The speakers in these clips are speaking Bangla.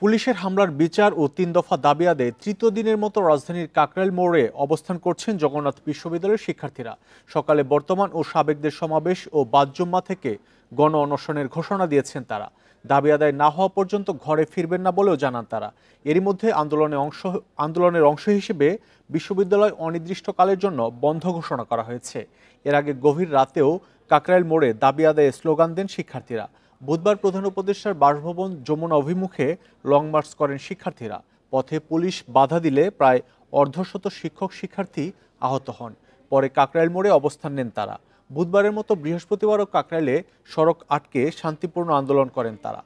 পুলিশের হামলার বিচার ও ৩ দফা দাবি আদায়ে তৃতীয় দিনের মতো রাজধানীর কাকরাইল মোড়ে অবস্থান করছেন জগন্নাথ বিশ্ববিদ্যালয়ের শিক্ষার্থীরা। সকালে বর্তমান ও সাবেকদের সমাবেশ ও বাদ-জুম্মা থেকে গণ অনশনের ঘোষণা দিয়েছেন তারা। দাবি আদায় না হওয়া পর্যন্ত ঘরে ফিরবেন না বলেও জানান তারা। এরই মধ্যে আন্দোলনের অংশ হিসেবে বিশ্ববিদ্যালয় অনির্দিষ্টকালের জন্য বন্ধ ঘোষণা করা হয়েছে। এর আগে গভীর রাতেও কাকরাইল মোড়ে দাবি আদায়ে স্লোগান দেন শিক্ষার্থীরা। বুধবার প্রধান উপদেষ্টার বাসভবন যমুনা অভিমুখে লং মার্চ করেন শিক্ষার্থীরা। পথে পুলিশ বাধা দিলে প্রায় অর্ধশত শিক্ষক শিক্ষার্থী আহত হন। পরে কাকরাইল মোড়ে অবস্থান নেন তারা। বুধবারের মতো বৃহস্পতিবারও কাকরাইলে সড়ক আটকে শান্তিপূর্ণ আন্দোলন করেন তারা।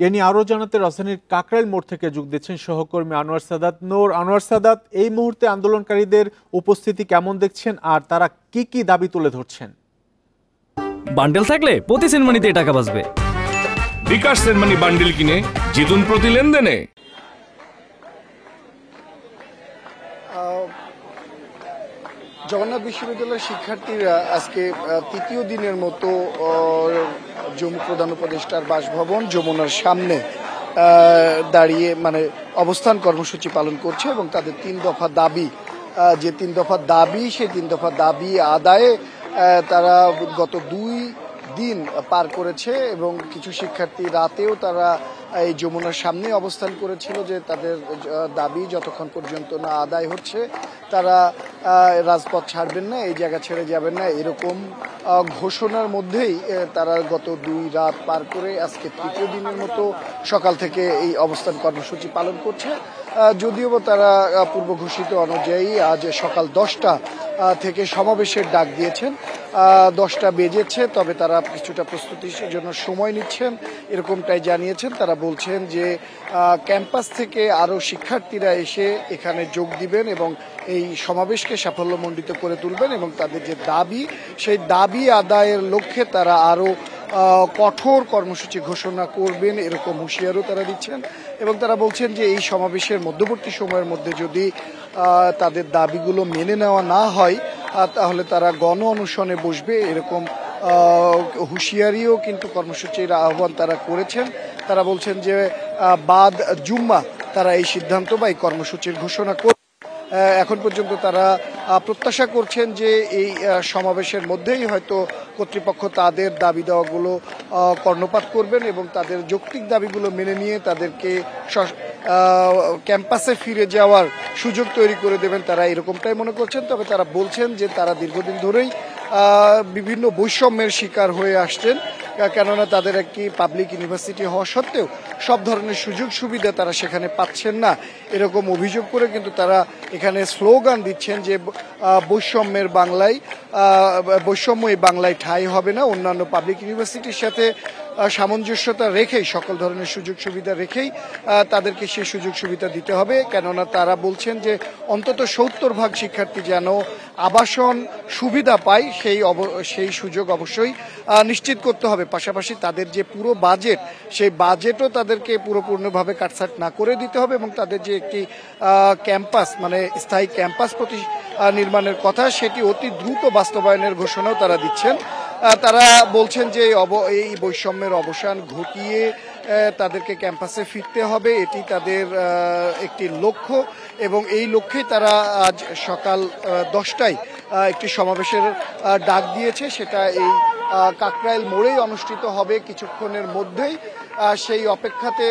এ নিয়ে আরও জানাতে রাজধানীর কাকরাইল মোড় থেকে যোগ দিচ্ছেন সহকর্মী আনোয়ার সাদাত। আনোয়ার সাদাত, এই মুহূর্তে আন্দোলনকারীদের উপস্থিতি কেমন দেখছেন আর তারা কি কি দাবি তুলে ধরছেন? বান্ডেল থাকলে প্রতি সেনমানিতে টাকা বাঁচবে। বিকাশ সেনমানি বান্ডেল কিনে জিতুন প্রতি লেনদেনে। জগন্নাথ বিশ্ববিদ্যালয়ের শিক্ষার্থীরা আজকে তৃতীয় দিনের মতো প্রধান উপদেষ্টার বাসভবন যমুনার সামনে দাঁড়িয়ে অবস্থান কর্মসূচি পালন করছে এবং তাদের ৩ দফা দাবি, যে ৩ দফা দাবি সেই ৩ দফা দাবি আদায়ে তারা গত 2 দিন পার করেছে এবং কিছু শিক্ষার্থী রাতেও তারা এই যমুনার সামনে অবস্থান করেছিল যে তাদের দাবি যতক্ষণ পর্যন্ত না আদায় হচ্ছে তারা রাজপথ ছাড়বেন না, এই জায়গা ছেড়ে যাবেন না, এরকম ঘোষণার মধ্যেই তারা গত 2 রাত পার করে আজকে তৃতীয় দিনের মতো সকাল থেকে এই অবস্থান কর্মসূচি পালন করছে। যদিও তারা পূর্ব ঘোষিত অনুযায়ী আজ সকাল 10টা থেকে সমাবেশের ডাক দিয়েছেন। 10টা বেজেছে, তবে তারা কিছুটা প্রস্তুতির জন্য সময় নিচ্ছেন এরকমটাই জানিয়েছেন। তারা বলছেন যে ক্যাম্পাস থেকে আরও শিক্ষার্থীরা এসে এখানে যোগ দিবেন এবং এই সমাবেশকে সাফল্যমণ্ডিত করে তুলবেন এবং তাদের যে দাবি সেই দাবি আদায়ের লক্ষ্যে তারা আরও কঠোর কর্মসূচি ঘোষণা করবেন এরকম হুঁশিয়ারও তারা দিচ্ছেন এবং তারা বলছেন যে এই সমাবেশের মধ্যবর্তী সময়ের মধ্যে যদি তাদের দাবিগুলো মেনে নেওয়া না হয় তাহলে তারা গণ অনশনে বসবে এরকম হুঁশিয়ারিও কিন্তু কর্মসূচির আহ্বান তারা করেছেন। তারা বলছেন যে বাদ জুম্মা তারা এই সিদ্ধান্ত বা এই কর্মসূচির ঘোষণা করবে। এখন পর্যন্ত তারা প্রত্যাশা করছেন যে এই সমাবেশের মধ্যেই হয়তো কর্তৃপক্ষ তাদের দাবি দেওয়াগুলো কর্ণপাত করবেন এবং তাদের যৌক্তিক দাবিগুলো মেনে নিয়ে তাদেরকে ক্যাম্পাসে ফিরে যাওয়ার সুযোগ তৈরি করে দেবেন, তারা এরকমটাই মনে করছেন। তবে তারা বলছেন যে তারা দীর্ঘদিন ধরেই বিভিন্ন বৈষম্যের শিকার হয়ে আসছেন, কেননা তাদের একটি পাবলিক ইউনিভার্সিটি হওয়া সত্ত্বেও সব ধরনের সুযোগ সুবিধা তারা সেখানে পাচ্ছেন না এরকম অভিযোগ করে কিন্তু তারা এখানে স্লোগান দিচ্ছেন যে বৈষম্যের বাংলায় বৈষম্য এই বাংলায় ঠাঁই হবে না। অন্যান্য পাবলিক ইউনিভার্সিটির সাথে সামঞ্জস্যতা রেখেই সকল ধরনের সুযোগ সুবিধা রেখেই তাদেরকে সেই সুযোগ সুবিধা দিতে হবে, কেননা তারা বলছেন যে অন্তত 70% শিক্ষার্থী যেন আবাসন সুবিধা পায় সেই সুযোগ অবশ্যই নিশ্চিত করতে হবে। পাশাপাশি তাদের যে পুরো বাজেট সেই বাজেটও তাদেরকে পুরোপূর্ণভাবে কাটছাট না করে দিতে হবে এবং তাদের যে একটি ক্যাম্পাস স্থায়ী ক্যাম্পাস নির্মাণের কথা সেটি অতি দ্রুত বাস্তবায়নের ঘোষণাও তারা দিচ্ছেন। তারা বলছেন যে এই বৈষম্যের অবসান ঘটিয়ে তাদেরকে ক্যাম্পাসে ফিরতে হবে, এটি তাদের একটি লক্ষ্য এবং এই লক্ষ্যে তারা আজ সকাল 10টায় একটি সমাবেশের ডাক দিয়েছে। সেটা এই কাকরাইল মোড়েই অনুষ্ঠিত হবে কিছুক্ষণের মধ্যেই। সেই অপেক্ষাতে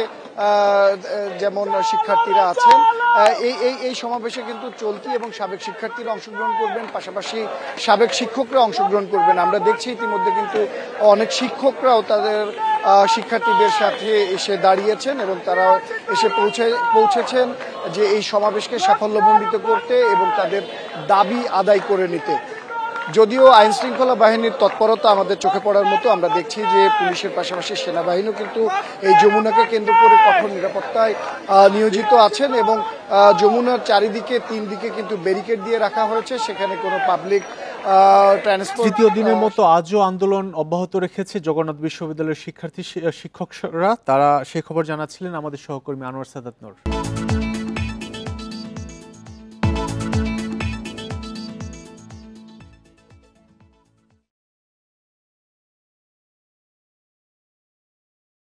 যেমন শিক্ষার্থীরা আছেন এই সমাবেশে কিন্তু চলতি এবং সাবেক শিক্ষার্থীরা অংশগ্রহণ করবেন, পাশাপাশি সাবেক শিক্ষকরা অংশগ্রহণ করবেন। আমরা দেখছি ইতিমধ্যে কিন্তু অনেক শিক্ষকরাও তাদের শিক্ষার্থীদের সাথে এসে দাঁড়িয়েছেন এবং তারা এসে পৌঁছেছেন যে এই সমাবেশকে সাফল্যমণ্ডিত করতে এবং তাদের দাবি আদায় করে নিতে। যদিও আইন শৃঙ্খলা বাহিনীর তৎপরতা আমাদের চোখে পড়ার মতো, আমরা দেখছি যে পুলিশের পাশাপাশি সেনাবাহিনীও কিন্তু এই যমুনাকে কেন্দ্র করে কঠোর নিরাপত্তায় নিয়োজিত আছেন এবং যমুনার চারিদিকে 3 দিকে কিন্তু ব্যারিকেড দিয়ে রাখা হয়েছে, সেখানে কোনো পাবলিক ট্রান্সপোর্ট। তৃতীয় দিনের মতো আজও আন্দোলন অব্যাহত রেখেছে জগন্নাথ বিশ্ববিদ্যালয়ের শিক্ষার্থী শিক্ষকরা। তারা সেই খবর জানাচ্ছিলেন আমাদের সহকর্মী আনোয়ার সাদাত নূর।